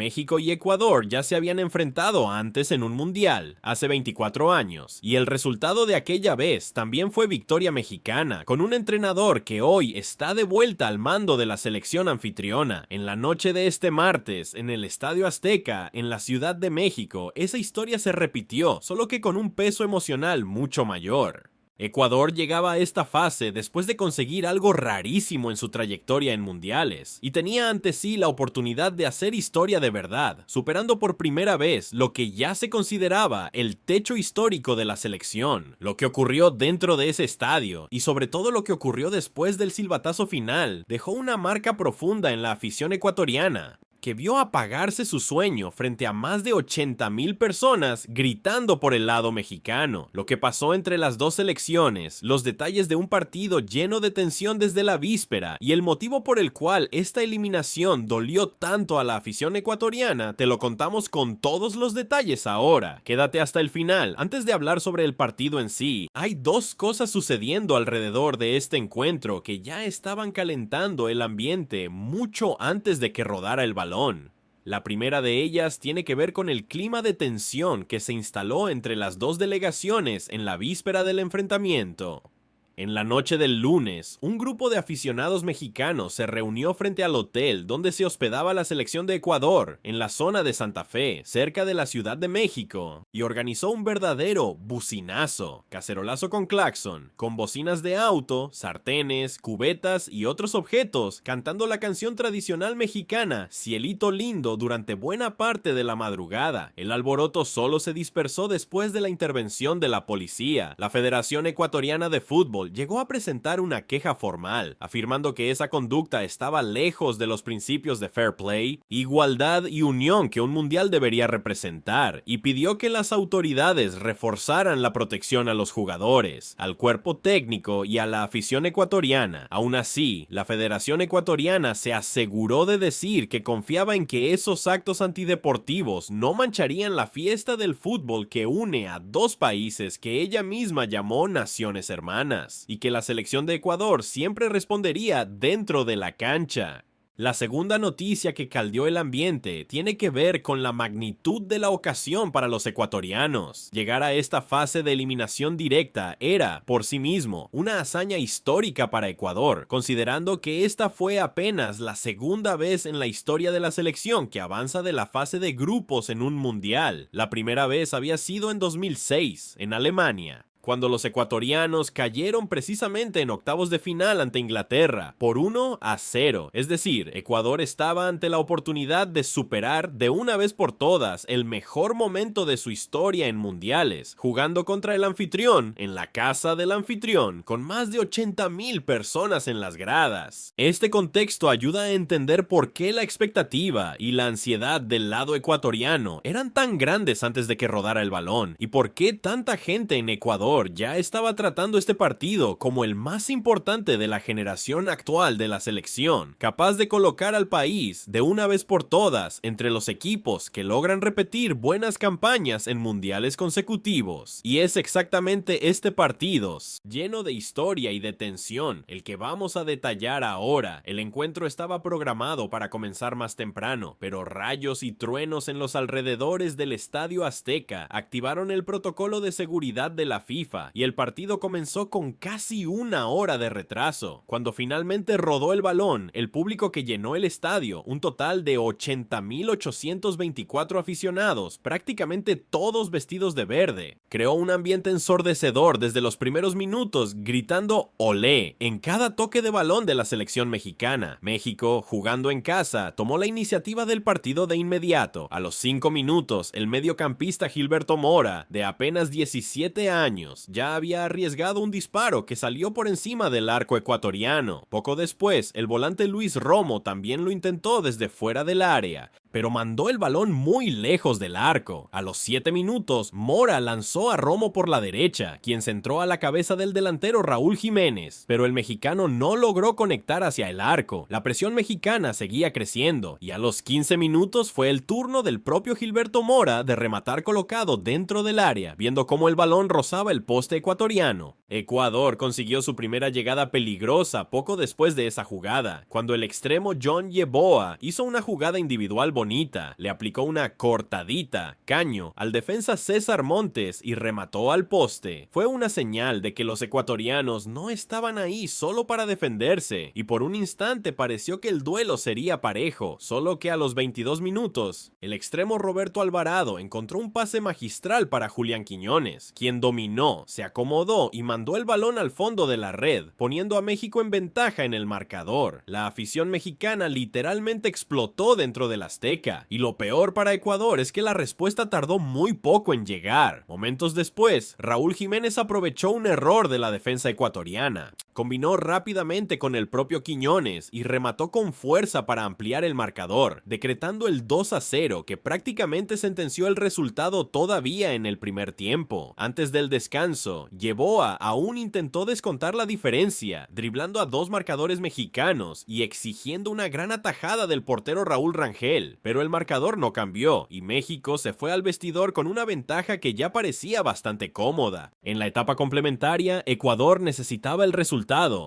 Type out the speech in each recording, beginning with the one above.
México y Ecuador ya se habían enfrentado antes en un mundial, hace 24 años, y el resultado de aquella vez también fue victoria mexicana, con un entrenador que hoy está de vuelta al mando de la selección anfitriona. En la noche de este martes, en el Estadio Azteca, en la Ciudad de México, esa historia se repitió, solo que con un peso emocional mucho mayor. Ecuador llegaba a esta fase después de conseguir algo rarísimo en su trayectoria en mundiales, y tenía ante sí la oportunidad de hacer historia de verdad, superando por primera vez lo que ya se consideraba el techo histórico de la selección. Lo que ocurrió dentro de ese estadio, y sobre todo lo que ocurrió después del silbatazo final, dejó una marca profunda en la afición ecuatoriana, que vio apagarse su sueño frente a más de 80,000 personas gritando por el lado mexicano. Lo que pasó entre las dos selecciones, los detalles de un partido lleno de tensión desde la víspera y el motivo por el cual esta eliminación dolió tanto a la afición ecuatoriana, te lo contamos con todos los detalles ahora. Quédate hasta el final. Antes de hablar sobre el partido en sí, hay dos cosas sucediendo alrededor de este encuentro que ya estaban calentando el ambiente mucho antes de que rodara el balón. La primera de ellas tiene que ver con el clima de tensión que se instaló entre las dos delegaciones en la víspera del enfrentamiento. En la noche del lunes, un grupo de aficionados mexicanos se reunió frente al hotel donde se hospedaba la selección de Ecuador, en la zona de Santa Fe, cerca de la Ciudad de México, y organizó un verdadero bucinazo, cacerolazo con claxon, con bocinas de auto, sartenes, cubetas y otros objetos, cantando la canción tradicional mexicana Cielito Lindo durante buena parte de la madrugada. El alboroto solo se dispersó después de la intervención de la policía. La Federación Ecuatoriana de Fútbol llegó a presentar una queja formal, afirmando que esa conducta estaba lejos de los principios de fair play, igualdad y unión que un mundial debería representar, y pidió que las autoridades reforzaran la protección a los jugadores, al cuerpo técnico y a la afición ecuatoriana. Aún así, la Federación Ecuatoriana se aseguró de decir que confiaba en que esos actos antideportivos no mancharían la fiesta del fútbol que une a dos países que ella misma llamó naciones hermanas, y que la selección de Ecuador siempre respondería dentro de la cancha. La segunda noticia que caldeó el ambiente tiene que ver con la magnitud de la ocasión para los ecuatorianos. Llegar a esta fase de eliminación directa era, por sí mismo, una hazaña histórica para Ecuador, considerando que esta fue apenas la segunda vez en la historia de la selección que avanza de la fase de grupos en un mundial. La primera vez había sido en 2006, en Alemania, cuando los ecuatorianos cayeron precisamente en octavos de final ante Inglaterra por 1-0. Es decir, Ecuador estaba ante la oportunidad de superar de una vez por todas el mejor momento de su historia en mundiales, jugando contra el anfitrión en la casa del anfitrión, con más de 80,000 personas en las gradas. Este contexto ayuda a entender por qué la expectativa y la ansiedad del lado ecuatoriano eran tan grandes antes de que rodara el balón, y por qué tanta gente en Ecuador ya estaba tratando este partido como el más importante de la generación actual de la selección, capaz de colocar al país de una vez por todas entre los equipos que logran repetir buenas campañas en mundiales consecutivos. Y es exactamente este partido, lleno de historia y de tensión, el que vamos a detallar ahora. El encuentro estaba programado para comenzar más temprano, pero rayos y truenos en los alrededores del Estadio Azteca activaron el protocolo de seguridad de la FIFA, y el partido comenzó con casi una hora de retraso. Cuando finalmente rodó el balón, el público que llenó el estadio, un total de 80,824 aficionados, prácticamente todos vestidos de verde, creó un ambiente ensordecedor desde los primeros minutos, gritando "olé" en cada toque de balón de la selección mexicana. México, jugando en casa, tomó la iniciativa del partido de inmediato. A los 5 minutos, el mediocampista Gilberto Mora, de apenas 17 años, ya había arriesgado un disparo que salió por encima del arco ecuatoriano. Poco después, el volante Luis Romo también lo intentó desde fuera del área, pero mandó el balón muy lejos del arco. A los 7 minutos, Mora lanzó a Romo por la derecha, quien centró a la cabeza del delantero Raúl Jiménez, pero el mexicano no logró conectar hacia el arco. La presión mexicana seguía creciendo, y a los 15 minutos fue el turno del propio Gilberto Mora de rematar colocado dentro del área, viendo cómo el balón rozaba el poste ecuatoriano. Ecuador consiguió su primera llegada peligrosa poco después de esa jugada, cuando el extremo John Yeboah hizo una jugada individual bonita, le aplicó una cortadita, caño, al defensa César Montes y remató al poste. Fue una señal de que los ecuatorianos no estaban ahí solo para defenderse, y por un instante pareció que el duelo sería parejo, solo que a los 22 minutos, el extremo Roberto Alvarado encontró un pase magistral para Julián Quiñones, quien dominó, se acomodó y mandó el balón al fondo de la red, poniendo a México en ventaja en el marcador. La afición mexicana literalmente explotó dentro del Azteca, y lo peor para Ecuador es que la respuesta tardó muy poco en llegar. Momentos después, Raúl Jiménez aprovechó un error de la defensa ecuatoriana. Combinó rápidamente con el propio Quiñones y remató con fuerza para ampliar el marcador, decretando el 2-0 que prácticamente sentenció el resultado todavía en el primer tiempo. Antes del descanso, Yeboah aún intentó descontar la diferencia, driblando a dos marcadores mexicanos y exigiendo una gran atajada del portero Raúl Rangel, pero el marcador no cambió y México se fue al vestidor con una ventaja que ya parecía bastante cómoda. En la etapa complementaria, Ecuador necesitaba el resultado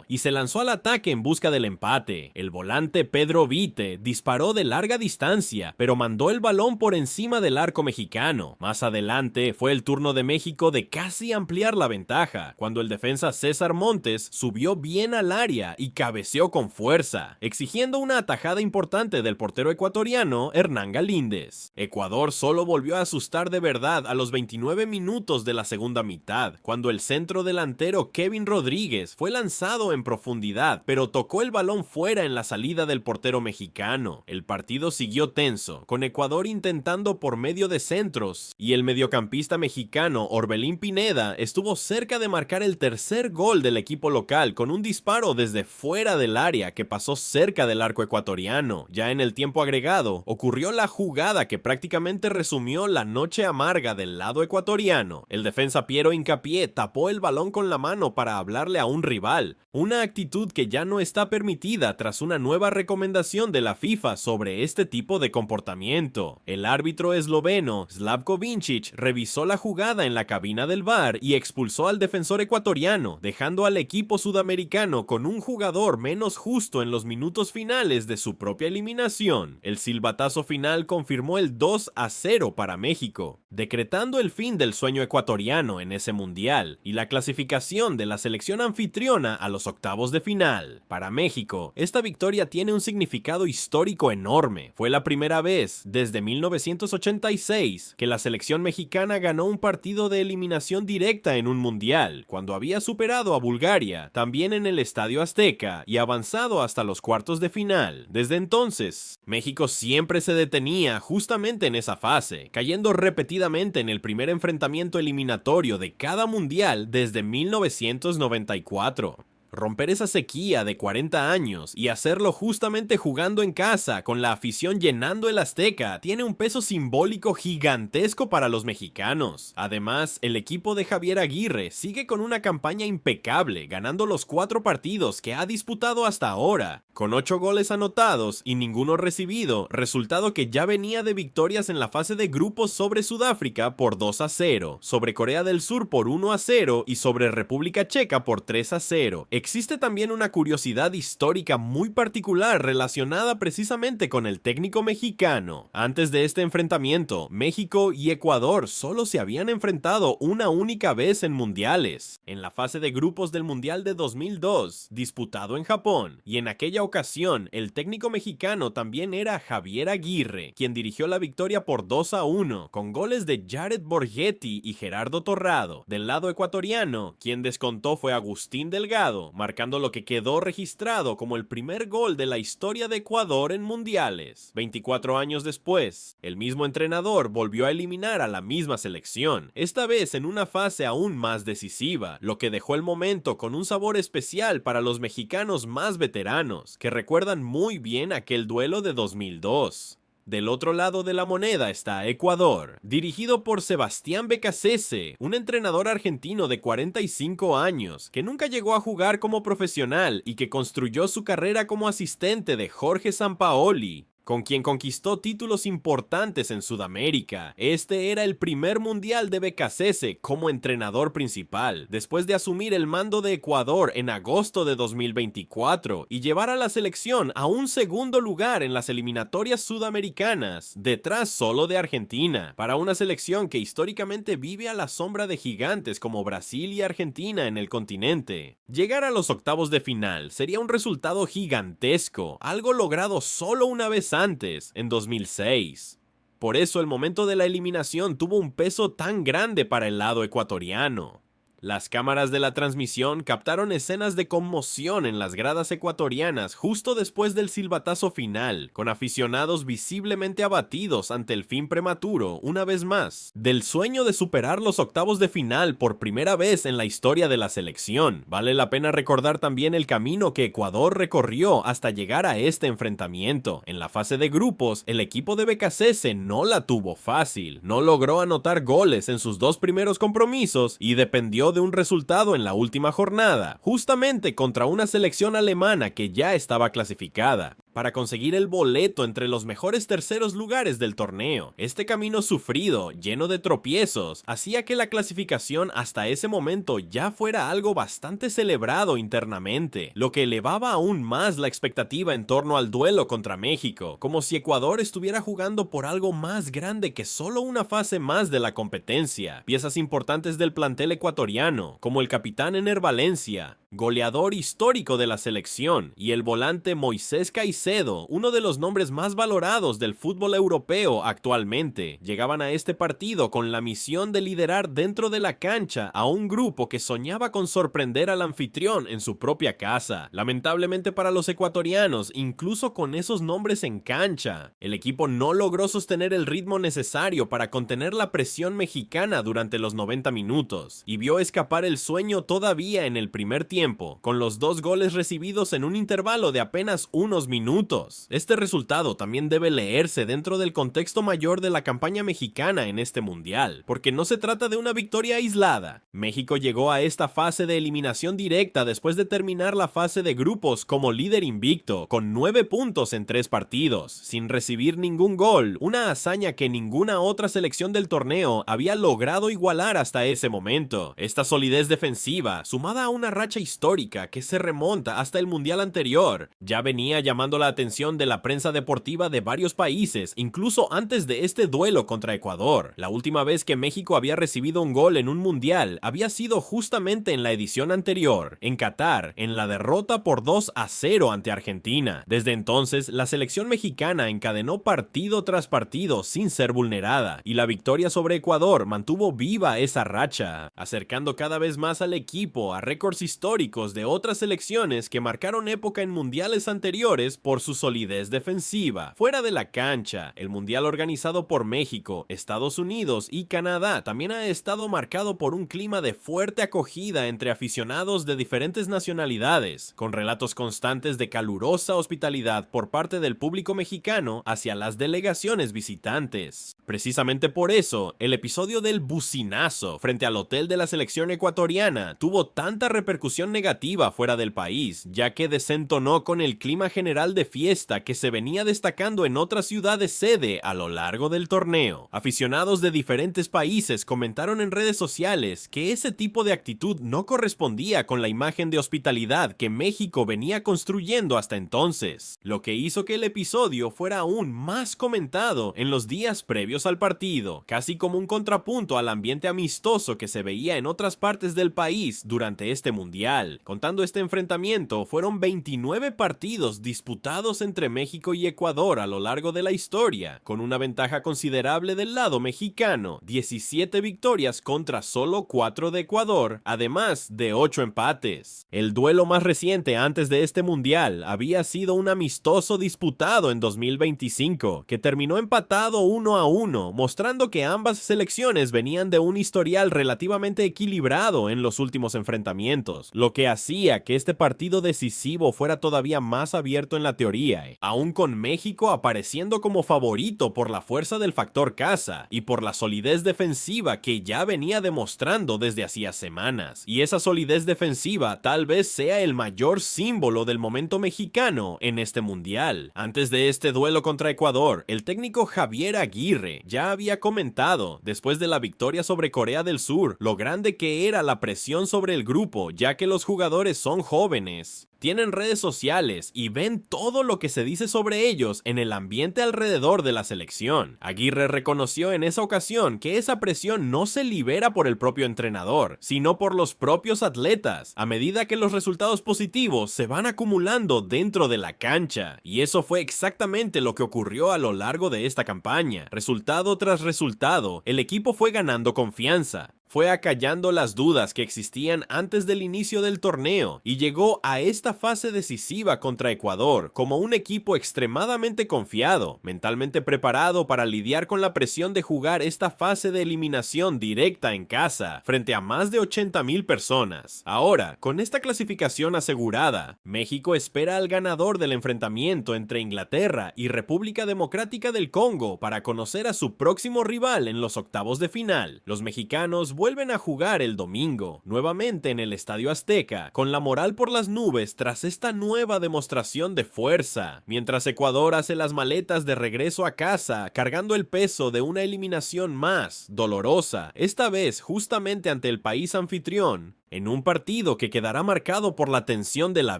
y se lanzó al ataque en busca del empate. El volante Pedro Vite disparó de larga distancia, pero mandó el balón por encima del arco mexicano. Más adelante fue el turno de México de casi ampliar la ventaja, cuando el defensa César Montes subió bien al área y cabeceó con fuerza, exigiendo una atajada importante del portero ecuatoriano Hernán Galíndez. Ecuador solo volvió a asustar de verdad a los 29 minutos de la segunda mitad, cuando el centro delantero Kevin Rodríguez fue lanzado en profundidad, pero tocó el balón fuera en la salida del portero mexicano. El partido siguió tenso, con Ecuador intentando por medio de centros, y el mediocampista mexicano Orbelín Pineda estuvo cerca de marcar el tercer gol del equipo local con un disparo desde fuera del área que pasó cerca del arco ecuatoriano. Ya en el tiempo agregado, ocurrió la jugada que prácticamente resumió la noche amarga del lado ecuatoriano. El defensa Piero Hincapié tapó el balón con la mano para hablarle a un rival, una actitud que ya no está permitida tras una nueva recomendación de la FIFA sobre este tipo de comportamiento. El árbitro esloveno Slavko Vincic revisó la jugada en la cabina del VAR y expulsó al defensor ecuatoriano, dejando al equipo sudamericano con un jugador menos justo en los minutos finales de su propia eliminación. El silbatazo final confirmó el 2-0 para México, decretando el fin del sueño ecuatoriano en ese mundial y la clasificación de la selección anfitriona a los octavos de final. Para México, esta victoria tiene un significado histórico enorme. Fue la primera vez desde 1986 que la selección mexicana ganó un partido de eliminación directa en un mundial, cuando había superado a Bulgaria, también en el Estadio Azteca, y avanzado hasta los cuartos de final. Desde entonces, México siempre se detenía justamente en esa fase, cayendo repetidamente en el primer enfrentamiento eliminatorio de cada mundial desde 1994. Romper esa sequía de 40 años y hacerlo justamente jugando en casa, con la afición llenando el Azteca, tiene un peso simbólico gigantesco para los mexicanos. Además, el equipo de Javier Aguirre sigue con una campaña impecable, ganando los 4 partidos que ha disputado hasta ahora, con 8 goles anotados y ninguno recibido, resultado que ya venía de victorias en la fase de grupos sobre Sudáfrica por 2-0, sobre Corea del Sur por 1-0 y sobre República Checa por 3-0. Existe también una curiosidad histórica muy particular relacionada precisamente con el técnico mexicano. Antes de este enfrentamiento, México y Ecuador solo se habían enfrentado una única vez en mundiales, en la fase de grupos del Mundial de 2002, disputado en Japón, y en aquella ocasión el técnico mexicano también era Javier Aguirre, quien dirigió la victoria por 2-1, con goles de Jared Borgetti y Gerardo Torrado. Del lado ecuatoriano, quien descontó fue Agustín Delgado, marcando lo que quedó registrado como el primer gol de la historia de Ecuador en mundiales. 24 años después, el mismo entrenador volvió a eliminar a la misma selección, esta vez en una fase aún más decisiva, lo que dejó el momento con un sabor especial para los mexicanos más veteranos, que recuerdan muy bien aquel duelo de 2002. Del otro lado de la moneda está Ecuador, dirigido por Sebastián Becasese, un entrenador argentino de 45 años, que nunca llegó a jugar como profesional y que construyó su carrera como asistente de Jorge Sampaoli. con quien conquistó títulos importantes en Sudamérica. Este era el primer mundial de Becasese como entrenador principal, después de asumir el mando de Ecuador en agosto de 2024 y llevar a la selección a un segundo lugar en las eliminatorias sudamericanas, detrás solo de Argentina, para una selección que históricamente vive a la sombra de gigantes como Brasil y Argentina en el continente. Llegar a los octavos de final sería un resultado gigantesco, algo logrado solo una vez antes, en 2006. Por eso el momento de la eliminación tuvo un peso tan grande para el lado ecuatoriano. Las cámaras de la transmisión captaron escenas de conmoción en las gradas ecuatorianas justo después del silbatazo final, con aficionados visiblemente abatidos ante el fin prematuro, una vez más, del sueño de superar los octavos de final por primera vez en la historia de la selección. Vale la pena recordar también el camino que Ecuador recorrió hasta llegar a este enfrentamiento. En la fase de grupos, el equipo de Becasese no la tuvo fácil, no logró anotar goles en sus dos primeros compromisos y dependió de un resultado en la última jornada, justamente contra una selección alemana que ya estaba clasificada, para conseguir el boleto entre los mejores terceros lugares del torneo. Este camino sufrido, lleno de tropiezos, hacía que la clasificación hasta ese momento ya fuera algo bastante celebrado internamente, lo que elevaba aún más la expectativa en torno al duelo contra México, como si Ecuador estuviera jugando por algo más grande que solo una fase más de la competencia. Piezas importantes del plantel ecuatoriano, como el capitán Ener Valencia, goleador histórico de la selección, y el volante Moisés Caicedo, uno de los nombres más valorados del fútbol europeo actualmente, llegaban a este partido con la misión de liderar dentro de la cancha a un grupo que soñaba con sorprender al anfitrión en su propia casa. Lamentablemente para los ecuatorianos, incluso con esos nombres en cancha, el equipo no logró sostener el ritmo necesario para contener la presión mexicana durante los 90 minutos, y vio escapar el sueño todavía en el primer tiempo, con los 2 goles recibidos en un intervalo de apenas unos minutos. Este resultado también debe leerse dentro del contexto mayor de la campaña mexicana en este mundial, porque no se trata de una victoria aislada. México llegó a esta fase de eliminación directa después de terminar la fase de grupos como líder invicto, con 9 puntos en 3 partidos, sin recibir ningún gol, una hazaña que ninguna otra selección del torneo había logrado igualar hasta ese momento. Esta solidez defensiva, sumada a una racha histórica que se remonta hasta el mundial anterior, ya venía llamando la atención de la prensa deportiva de varios países, incluso antes de este duelo contra Ecuador. La última vez que México había recibido un gol en un mundial había sido justamente en la edición anterior, en Qatar, en la derrota por 2-0 ante Argentina. Desde entonces, la selección mexicana encadenó partido tras partido sin ser vulnerada, y la victoria sobre Ecuador mantuvo viva esa racha, acercando cada vez más al equipo a récords históricos de otras selecciones que marcaron época en mundiales anteriores por su solidez defensiva. Fuera de la cancha, el mundial organizado por México, Estados Unidos y Canadá también ha estado marcado por un clima de fuerte acogida entre aficionados de diferentes nacionalidades, con relatos constantes de calurosa hospitalidad por parte del público mexicano hacia las delegaciones visitantes. Precisamente por eso, el episodio del bucinazo frente al hotel de la selección ecuatoriana tuvo tanta repercusión negativa fuera del país, ya que desentonó con el clima general de fiesta que se venía destacando en otras ciudades sede a lo largo del torneo. Aficionados de diferentes países comentaron en redes sociales que ese tipo de actitud no correspondía con la imagen de hospitalidad que México venía construyendo hasta entonces, lo que hizo que el episodio fuera aún más comentado en los días previos al partido, casi como un contrapunto al ambiente amistoso que se veía en otras partes del país durante este mundial. Contando este enfrentamiento, fueron 29 partidos disputados entre México y Ecuador a lo largo de la historia, con una ventaja considerable del lado mexicano, 17 victorias contra solo 4 de Ecuador, además de 8 empates. El duelo más reciente antes de este mundial había sido un amistoso disputado en 2025, que terminó empatado 1-1, mostrando que ambas selecciones venían de un historial relativamente equilibrado en los últimos enfrentamientos. lo que hacía que este partido decisivo fuera todavía más abierto en la teoría, aún con México apareciendo como favorito por la fuerza del factor casa y por la solidez defensiva que ya venía demostrando desde hacía semanas. Y esa solidez defensiva tal vez sea el mayor símbolo del momento mexicano en este mundial. Antes de este duelo contra Ecuador, el técnico Javier Aguirre ya había comentado, después de la victoria sobre Corea del Sur, lo grande que era la presión sobre el grupo, ya que los jugadores son jóvenes, tienen redes sociales y ven todo lo que se dice sobre ellos en el ambiente alrededor de la selección. Aguirre reconoció en esa ocasión que esa presión no se libera por el propio entrenador, sino por los propios atletas, a medida que los resultados positivos se van acumulando dentro de la cancha. Y eso fue exactamente lo que ocurrió a lo largo de esta campaña. Resultado tras resultado, el equipo fue ganando confianza, fue acallando las dudas que existían antes del inicio del torneo y llegó a esta fase decisiva contra Ecuador como un equipo extremadamente confiado, mentalmente preparado para lidiar con la presión de jugar esta fase de eliminación directa en casa, frente a más de 80,000 personas. Ahora, con esta clasificación asegurada, México espera al ganador del enfrentamiento entre Inglaterra y República Democrática del Congo para conocer a su próximo rival en los octavos de final. Los mexicanos vuelven a jugar el domingo, nuevamente en el Estadio Azteca, con la moral por las nubes tras esta nueva demostración de fuerza, mientras Ecuador hace las maletas de regreso a casa, cargando el peso de una eliminación más dolorosa, esta vez justamente ante el país anfitrión, en un partido que quedará marcado por la tensión de la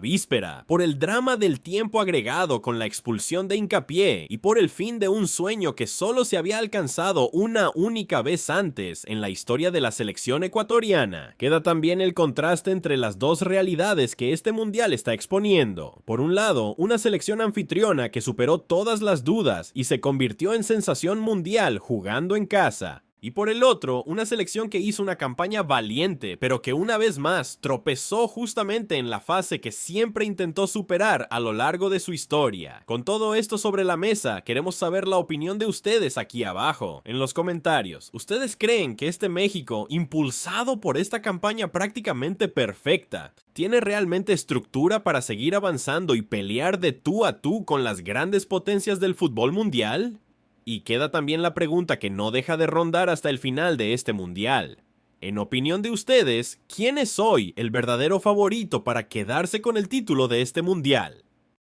víspera, por el drama del tiempo agregado con la expulsión de Hincapié y por el fin de un sueño que solo se había alcanzado una única vez antes en la historia de la selección ecuatoriana. Queda también el contraste entre las dos realidades que este mundial está exponiendo. Por un lado, una selección anfitriona que superó todas las dudas y se convirtió en sensación mundial jugando en casa. Y por el otro, una selección que hizo una campaña valiente, pero que una vez más tropezó justamente en la fase que siempre intentó superar a lo largo de su historia. Con todo esto sobre la mesa, queremos saber la opinión de ustedes aquí abajo, en los comentarios. ¿Ustedes creen que este México, impulsado por esta campaña prácticamente perfecta, tiene realmente estructura para seguir avanzando y pelear de tú a tú con las grandes potencias del fútbol mundial? Y queda también la pregunta que no deja de rondar hasta el final de este mundial. En opinión de ustedes, ¿quién es hoy el verdadero favorito para quedarse con el título de este mundial?